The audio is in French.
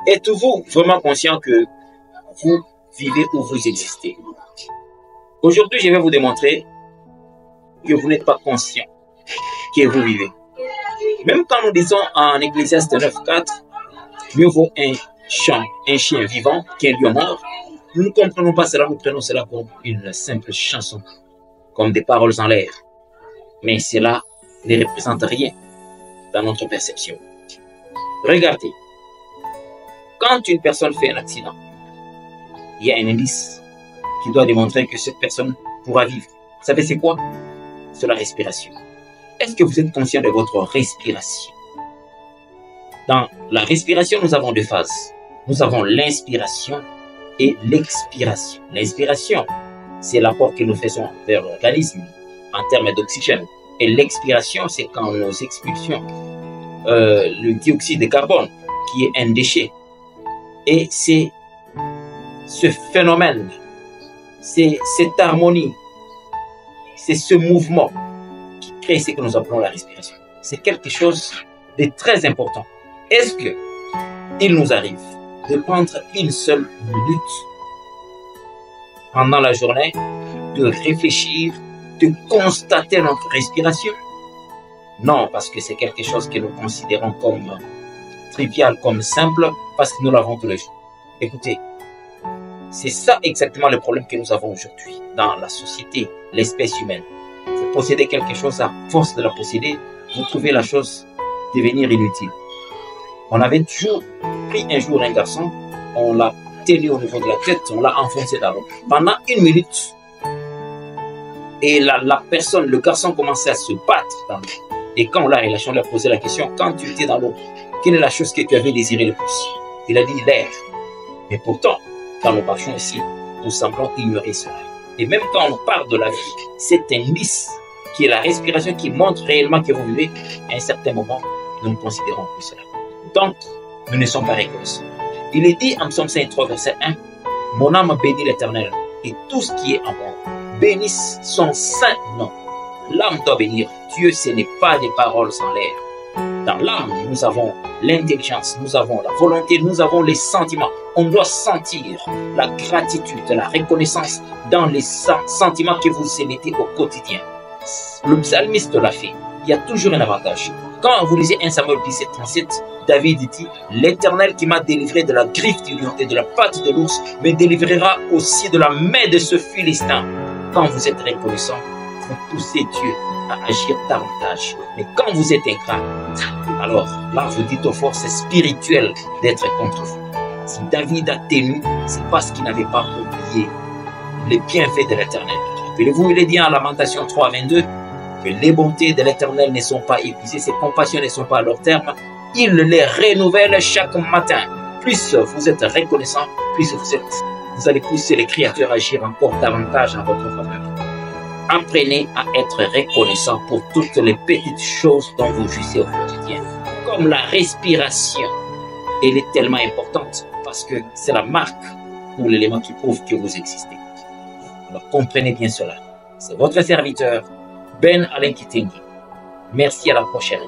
Êtes-vous vraiment conscient que vous vivez ou vous existez? Aujourd'hui, je vais vous démontrer que vous n'êtes pas conscient que vous vivez. Même quand nous disons en Ecclésiaste 9:4, mieux vaut un chien vivant qu'un lion mort, nous ne comprenons pas cela, nous prenons cela comme une simple chanson, comme des paroles en l'air. Mais cela ne représente rien dans notre perception. Regardez, quand une personne fait un accident, il y a un indice qui doit démontrer que cette personne pourra vivre. Vous savez c'est quoi? C'est la respiration. Est-ce que vous êtes conscient de votre respiration? Dans la respiration, nous avons deux phases. Nous avons l'inspiration et l'expiration. L'inspiration, c'est l'apport que nous faisons vers l'organisme en termes d'oxygène. Et l'expiration, c'est quand nous expulsions le dioxyde de carbone, qui est un déchet. Et c'est ce phénomène, c'est cette harmonie, c'est ce mouvement qui crée ce que nous appelons la respiration. C'est quelque chose de très important. Est-ce que il nous arrive de prendre une seule minute pendant la journée, de réfléchir, de constater notre respiration? Non, parce que c'est quelque chose que nous considérons comme trivial, comme simple, parce que nous l'avons tous les jours. Écoutez, c'est ça exactement le problème que nous avons aujourd'hui dans la société, l'espèce humaine. Vous possédez quelque chose, à force de la posséder, vous trouvez la chose devenir inutile. On avait toujours pris un jour un garçon, on l'a tenu au niveau de la tête, on l'a enfoncé dans l'eau. Pendant une minute, et la personne, le garçon commençait à se battre dans l'eau. Et quand on l'a relâché, on lui a posé la question, quand tu étais dans l'eau, quelle est la chose que tu avais désiré le plus? Il a dit l'air. Mais pourtant, quand nous marchons ici, nous semblons ignorer cela. Et même quand on parle de la vie, cet indice qui est la respiration qui montre réellement que vous vivez, à un certain moment, nous ne considérons plus cela. Donc, nous ne sommes pas reconnaissants. Il est dit en Psaume 53, verset 1, « Mon âme bénit l'Éternel, et tout ce qui est en moi bénisse son saint nom. » L'âme doit bénir Dieu, ce n'est pas des paroles en l'air. Dans l'âme, nous avons l'intelligence, nous avons la volonté, nous avons les sentiments. On doit sentir la gratitude, la reconnaissance dans les sentiments que vous émettez au quotidien. Le psalmiste l'a fait. Il y a toujours un avantage. Quand vous lisez 1 Samuel 17, 37, David dit « L'Éternel qui m'a délivré de la griffe du lion et de la patte de l'ours me délivrera aussi de la main de ce Philistin. » Quand vous êtes reconnaissant, vous poussez Dieu à agir davantage. Mais quand vous êtes ingrat, alors là vous dites aux forces spirituelles d'être contre vous. Si David a tenu, c'est parce qu'il n'avait pas oublié les bienfaits de l'Éternel. Rappelez-vous, il est dit en Lamentation 3, 22, que les bontés de l'Éternel ne sont pas épuisées, ses compassions ne sont pas à leur terme, il les renouvelle chaque matin. Plus vous êtes reconnaissant, plus vous allez pousser les créatures à agir encore davantage en votre faveur. Apprenez à être reconnaissant pour toutes les petites choses dont vous jouissez au quotidien, comme la respiration. Elle est tellement importante parce que c'est la marque ou l'élément qui prouve que vous existez. Alors comprenez bien cela. C'est votre serviteur, Ben Alain Kitenge. Merci, à la prochaine.